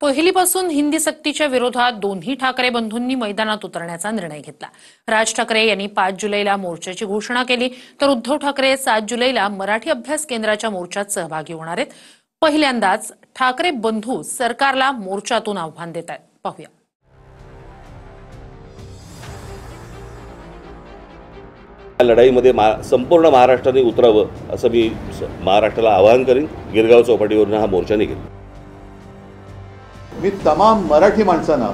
पहिलीपासून हिंदी सक्तीच्या विरोधात दोन्ही ठाकरे बंधूंनी मैदानात उतरण्याचा निर्णय घेतला। राज ठाकरे यांनी 5 जुलैला मोर्चाची घोषणा केली, तर उद्धव ठाकरे 7 जुलैला मराठी अभ्यास केंद्राच्या मोर्चात सहभागी होणार आहेत। पहिल्यांदाच ठाकरे बंधू सरकारला मोर्चातून आव्हान देत आहेत। पाहूया। लढाईमध्ये संपूर्ण महाराष्ट्राने उतरावं असं मी महाराष्ट्राला आवाहन करीन। गिरगाव चौपाटीवरून हा मोर्चा निघेल। मी तमाम मराठी माणसांना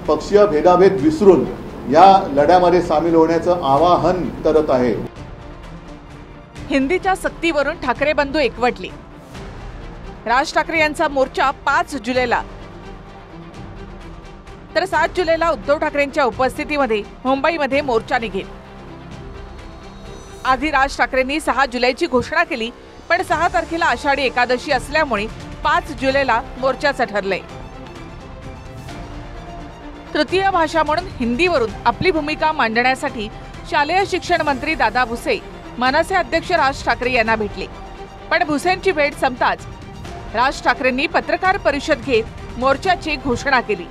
पक्षीय भेदाभेद विसरून या लढ्यामध्ये सामील होण्याचं आवाहन करत आहे। हिंदीच्या सक्तीवरून ठाकरे बंधू एकवटले। राज ठाकरे यांचा मोर्चा 5 जुलैला, तर 7 जुलैला उद्धव ठाकरेंच्या उपस्थितीमध्ये मुंबईमध्ये मोर्चा निघेल। आधी राज ठाकरेंनी 6 जुलैची घोषणा केली, पण 6 तारखेला आषाढी एकादशी असल्यामुळे 5 जुलैला मोर्चाचं ठरलंय। तृतीय भाषा म्हणून हिंदीवरून आपली भूमिका मांडण्यासाठी शालेय शिक्षण मंत्री दादा भुसे मनसे अध्यक्ष राज ठाकरे यांना भेटले, पण भुसेंची भेट संपताच राज ठाकरेंनी पत्रकार परिषद घेत मोर्चाची घोषणा केली।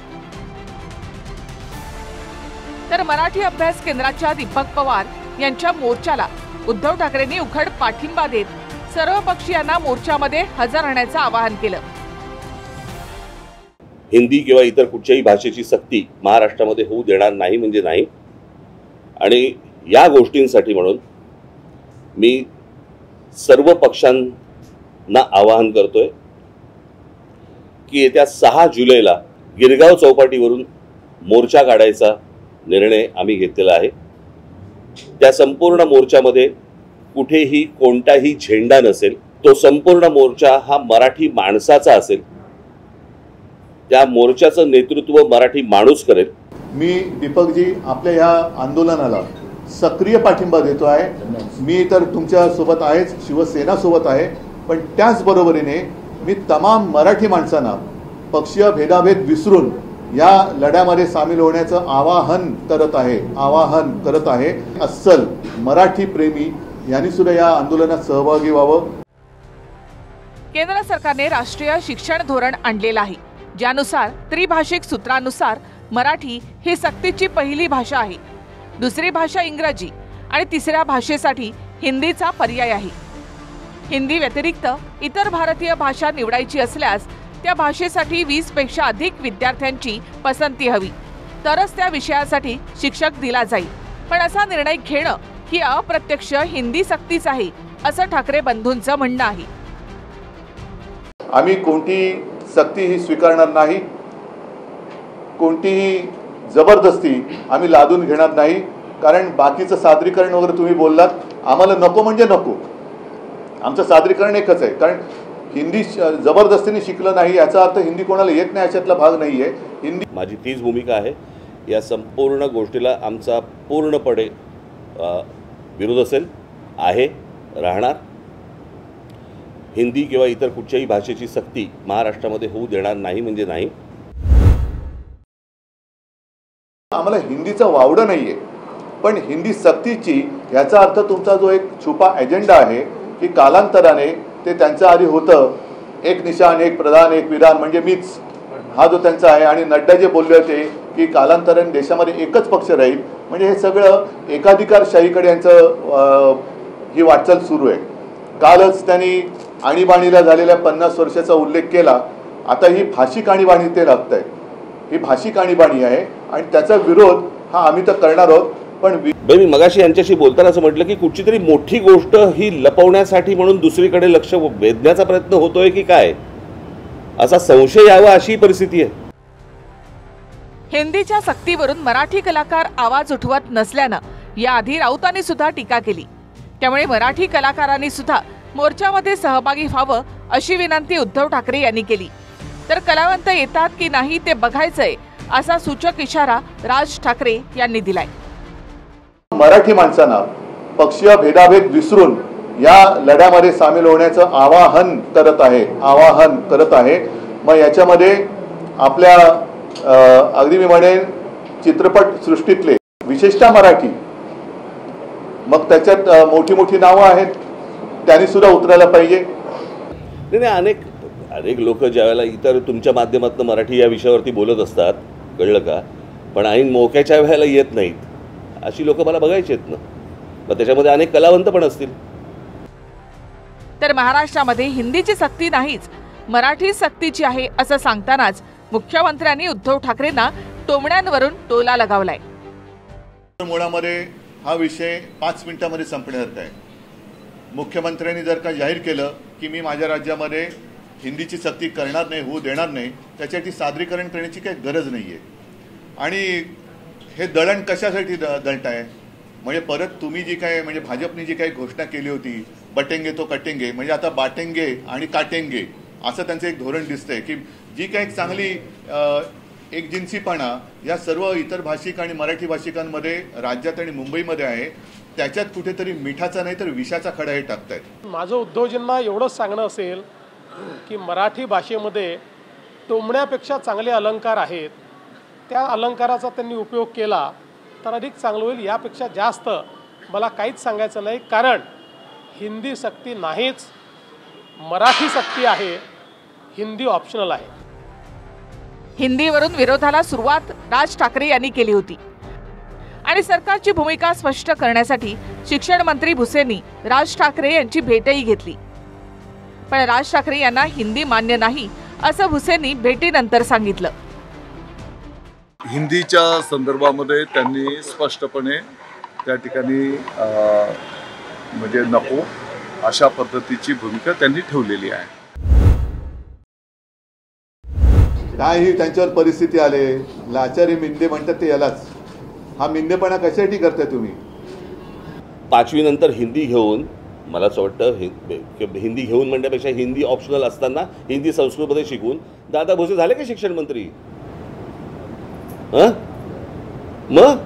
तर मराठी अभ्यास केंद्राच्या दीपक पवार यांच्या मोर्चाला उद्धव ठाकरेंनी उघड पाठिंबा देत सर्व पक्षीयांना मोर्चामध्ये हजर राहण्याचं आवाहन केलं। हिंदी किंवा इतर कुठच्याही भाषेची सक्ती महाराष्ट्रामध्ये होऊ देणार नाही म्हणजे नाही। आणि या गोष्टींसाठी म्हणून मी सर्व पक्षांना आवाहन करतोय की येत्या 6 जुलैला गिरगाव चौपाटीवरून मोर्चा काढायचा निर्णय आम्ही घेतलेला आहे। त्या संपूर्ण मोर्चामध्ये कुठेही कोणताही झेंडा नसेल। तो संपूर्ण मोर्चा हा मराठी माणसाचा असेल। त्या मोर्चाचं नेतृत्व मराठी माणूस करेल। मी दीपकजी आपल्या या आंदोलनाला सक्रिय पाठिंबा देतो आहे। मी तर तुमच्या सोबत आहेच, शिवसेना सोबत आहे, पण त्याचबरोबरीने मी तमाम मराठी माणसांना पक्षीय भेदाभेद विसरून या लढ्यामध्ये सामील होण्याचं आवाहन करत आहे। अस्सल मराठी प्रेमी यांनी सुद्धा या आंदोलनात सहभागी व्हावं। केंद्र सरकारने राष्ट्रीय शिक्षण धोरण आणलेलं आहे, ज्यानुसार त्रिभाषिक सूत्रानुसार मराठी ही सक्तीची पहिली भाषा आहे, दुसरी भाषा इंग्रजी आणि तिसऱ्या भाषेसाठी हिंदीचा पर्याय आहे। हिंदी व्यतिरिक्त इतर भारतीय भाषा निवडायची असल्यास त्या भाषेसाठी 20 पेक्षा अधिक विद्यार्थ्यांची पसंती हवी, तरच त्या विषयासाठी शिक्षक दिला जाईल। पण असा निर्णय घेणं ही अप्रत्यक्ष हिंदी सक्तीच आहे, असं ठाकरे बंधूंचं म्हणणं आहे। आम्ही कोणती सक्ती ही स्वीकारणार नाही, कोणतीही जबरदस्ती आम्ही लादून घेणार नाही। कारण बाकीचं सादरीकरण वगैरे तुम्ही बोललात, आम्हाला नको म्हणजे नको, आमचं सादरीकरण एकच आहे। कारण हिंदी जबरदस्तीने शिकलं नाही याचा अर्थ हिंदी कोणाला येत नाही अशातला भाग नाही आहे। हिंदी माझी तीच भूमिका आहे। या संपूर्ण गोष्टीला आमचा पूर्णपणे विरोध असेल, आहे, राहणार। हिंदी किंवा इतर कुठच्याही भाषेची सक्ती महाराष्ट्रामध्ये होऊ देणार नाही म्हणजे नाही। आम्हाला हिंदीचं वावडं नाहीये, पण हिंदी सक्तीची याचा अर्थ तुमचा जो एक छुपा एजेंडा आहे की कालांतराने ते त्यांच्या आधी होतं, एक निशान एक प्रधान एक विधान म्हणजे मीच, हा जो त्यांचा आहे। आणि नड्डा जे बोलले होते की कालांतराने देशामध्ये एकच पक्ष राहील, म्हणजे हे सगळं एकाधिकारशाहीकडे यांचं ही वाटचाल सुरू आहे। कालच त्यांनी आणीबाणीला झालेल्या 50 वर्षाचा उल्लेख केला। आता ही भाषिक आणीबाणी ते लागत आहे, ही भाषिक आणीबाणी आहे आणि त्याचा विरोध हा आम्ही तर करणार आहोत। पण मी मगाशी यांच्याशी बोलताना असं म्हटलं की कुठची तरी मोठी गोष्ट ही लपवण्यासाठी म्हणून दुसरीकडे लक्ष वेधण्याचा प्रयत्न होतोय की काय, असा संशय यावा अशी परिस्थिती आहे। हिंदीच्या सक्तीवरून मराठी कलाकार आवाज उठवत नसल्यानं याआधी राऊतांनी सुद्धा टीका केली, त्यामुळे मराठी कलाकारांनी सुद्धा मोर्चामध्ये सहभागी व्हावं अशी विनंती उद्धव ठाकरे यांनी केली। तर कलावंत येतात की नाही ते बघायचंय, असा सूचक इशारा राज ठाकरे यांनी दिलाय। मराठी माणसांना पक्षीय भेदाभेद विसरून या लढ्यामध्ये सामील होण्याचं आवाहन करत आहे। मग याच्यामध्ये आपल्या अगदी मी म्हणेन चित्रपट सृष्टीतले विशेषतः मराठी, मग त्याच्यात मोठी मोठी नावं आहेत, त्यांनी सुद्धा उतरायला पाहिजे। नाही, अनेक लोक ज्यावेळेला इतर तुमच्या माध्यमातून मराठी या विषयावरती बोलत असतात, कळलं का, पण ऐन मोक्याच्या वेळेला येत नाहीत, अशी लोक मला बघायची आहेत ना. मग त्याच्यामध्ये अनेक कलावंत पण असतील. तर महाराष्ट्रामध्ये हिंदीची सक्ती नाहीच, मराठी सक्तीची आहे असं सांगतानाच मुख्यमंत्र्यांनी उद्धव ठाकरेंना टोमण्यांवरून टोला लगावलाय. मुळामध्ये हा विषय 5 मिनिटांमध्ये संपण्यासारखा आहे. मुख्यमंत्र्यांनी जर का जाहीर केलं की मी माझ्या राज्यामध्ये हिंदीची सक्ती करणार नाही, होऊ देणार नाही, त्याच्यासाठी सादरीकरण करण्याची काही गरज नाही आहे. आणि हे दळण कशासाठी दळताय? म्हणजे परत तुम्ही जी काय म्हणजे भाजपने जी काही घोषणा केली होती, बटेंगे तो कटेंगे, म्हणजे आता बाटेंगे आणि काटेंगे असं त्यांचं एक धोरण दिसतंय की जी काही चांगली एकजिन्सीपणा या सर्व इतर भाषिक आणि मराठी भाषिकांमध्ये राज्यात आणि मुंबईमध्ये आहे, त्याच्यात कुठेतरी मिठाचा नाही तर विषाचा खडा हे टाकतायत. माझं उद्धवजींना एवढंच सांगणं असेल की मराठी भाषेमध्ये टोमण्यापेक्षा चांगले अलंकार आहेत. त्या अलंकाराचा त्यांनी उपयोग केला तर अधिक चांगलं होईल. यापेक्षा जास्त मला काहीच सांगायचं नाही, कारण हिंदी सक्ती नाहीच, मराठी सक्ती आहे, हिंदी ऑप्शनल आहे. हिंदीवरून विरोधाला सुरुवात राज ठाकरे यांनी केली होती आणि सरकारची भूमिका स्पष्ट करण्यासाठी शिक्षण मंत्री भुसेंनी राज ठाकरे यांची भेटही घेतली. पण राज ठाकरे यांना हिंदी मान्य नाही असं भुसेंनी भेटीनंतर सांगितलं. हिंदीच्या संदर्भामध्ये त्यांनी स्पष्टपणे त्या ठिकाणी म्हणजे नको अशा पद्धतीची भूमिका त्यांनी ठेवलेली आहे. काहीही त्यांच्यावर परिस्थिती आले, लाचारी मिंदे म्हणतात ते यालाच. हा मिंदेपणा कशासाठी करताय तुम्ही? 5वी नंतर हिंदी घेऊन, मला असं वाटतं हिंदी घेऊन म्हणण्यापेक्षा हिंदी ऑप्शनल असताना हिंदी संस्कृतमध्ये शिकून दादा भुसे झाले का शिक्षण मंत्री? मग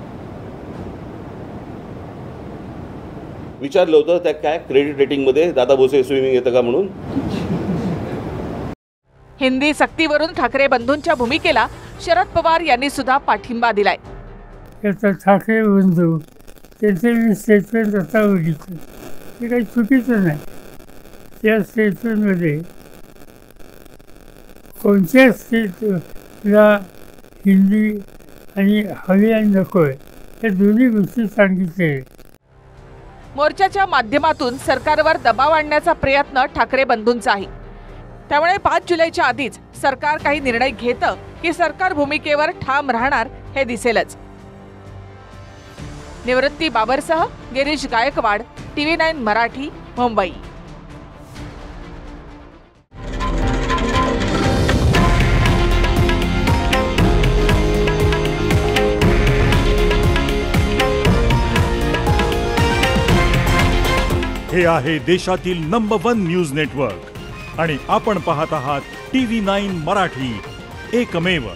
विचारलं होतं त्या काय क्रेडिट रेटिंगमध्ये दादा भुसे स्विमिंग येतं का म्हणून. हिंदी सक्तीवरून ठाकरे बंधूंच्या भूमिकेला शरद पवार यांनी सुद्धा पाठिंबा दिलाय. ठाकरे बंधू त्यांचे मी स्टेटमेंट आता बघितलं, ते काही चुकीचं नाही. त्या स्टेटमेंटमध्ये कोणत्या स्टेटला हिंदी आणि हवी आणि नको आहे या दोन्ही गोष्टी सांगितले. मोर्चाच्या माध्यमातून सरकारवर दबाव आणण्याचा प्रयत्न ठाकरे बंधूंचा आहे. त्यामुळे 5 जुलैच्या आधीच सरकार काही निर्णय घेतं की सरकार भूमिकेवर ठाम राहणार हे दिसेलच. निवृत्ती बाबरसह गिरीश गायकवाड, TV9 मराठी, मुंबई. हे आहे देशातील नंबर 1 न्यूज नेटवर्क आणि आपण पाहत आहात TV9 मराठी, एकमेव.